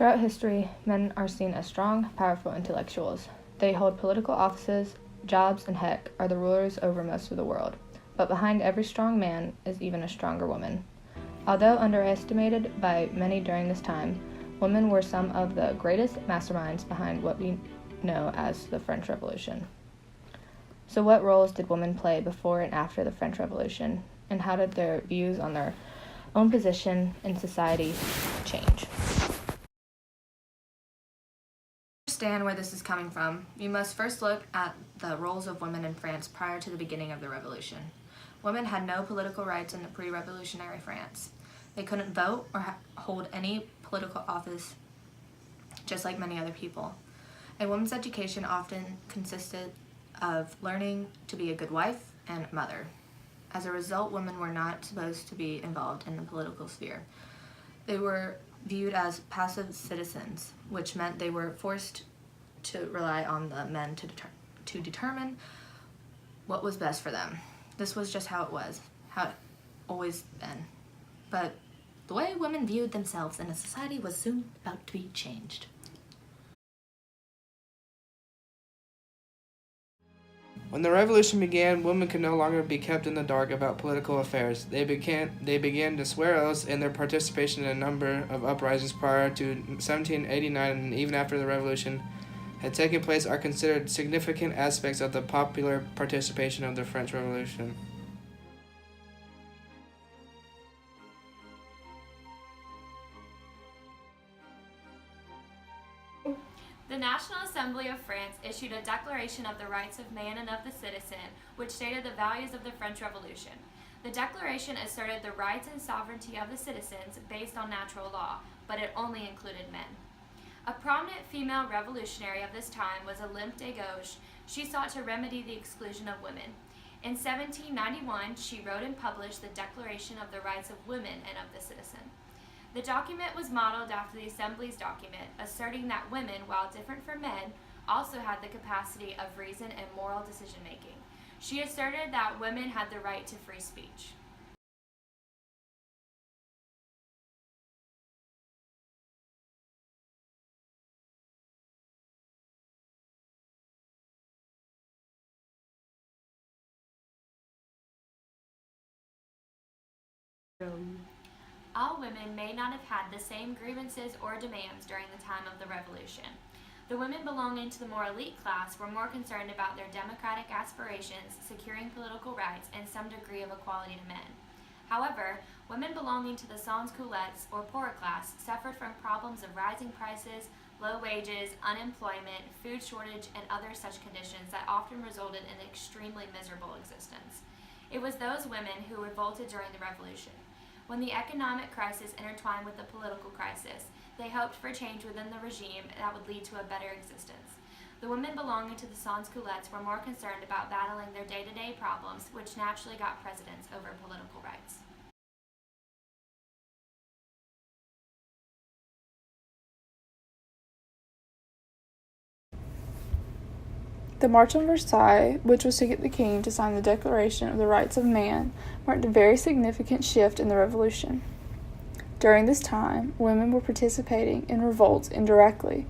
Throughout history, men are seen as strong, powerful intellectuals. They hold political offices, jobs, and heck, are the rulers over most of the world. But behind every strong man is even a stronger woman. Although underestimated by many during this time, women were some of the greatest masterminds behind what we know as the French Revolution. So what roles did women play before and after the French Revolution, and how did their views on their own position in society change? To understand where this is coming from, you must first look at the roles of women in France prior to the beginning of the Revolution. Women had no political rights in the pre-revolutionary France. They couldn't vote or hold any political office, just like many other people. A woman's education often consisted of learning to be a good wife and mother. As a result, women were not supposed to be involved in the political sphere. They were viewed as passive citizens, which meant they were forced to rely on the men to determine what was best for them. This was just how it was, how it always been. But the way women viewed themselves in a society was soon about to be changed. When the revolution began, women could no longer be kept in the dark about political affairs. They began to swear oaths, and their participation in a number of uprisings prior to 1789 and even after the revolution had taken place are considered significant aspects of the popular participation of the French Revolution. The National Assembly of France issued a Declaration of the Rights of Man and of the Citizen, which stated the values of the French Revolution. The Declaration asserted the rights and sovereignty of the citizens based on natural law, but it only included men. A prominent female revolutionary of this time was Olympe de Gouges. She sought to remedy the exclusion of women. In 1791, she wrote and published the Declaration of the Rights of Women and of the Citizen. The document was modeled after the Assembly's document, asserting that women, while different from men, also had the capacity of reason and moral decision-making. She asserted that women had the right to free speech. All women may not have had the same grievances or demands during the time of the Revolution. The women belonging to the more elite class were more concerned about their democratic aspirations, securing political rights, and some degree of equality to men. However, women belonging to the sans-culottes or poorer class suffered from problems of rising prices, low wages, unemployment, food shortage, and other such conditions that often resulted in an extremely miserable existence. It was those women who revolted during the Revolution. When the economic crisis intertwined with the political crisis, they hoped for change within the regime that would lead to a better existence. The women belonging to the sans-culottes were more concerned about battling their day-to-day problems, which naturally got precedence over political rights. The March on Versailles, which was to get the king to sign the Declaration of the Rights of Man, marked a very significant shift in the Revolution. During this time, women were participating in revolts indirectly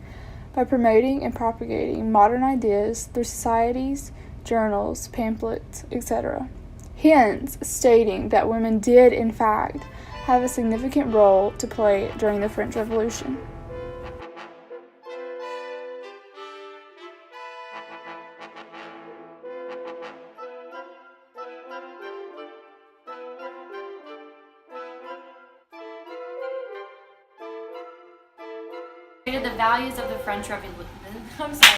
by promoting and propagating modern ideas through societies, journals, pamphlets, etc. Hence, stating that women did, in fact, have a significant role to play during the French Revolution. The values of the French Revolution. I'm sorry.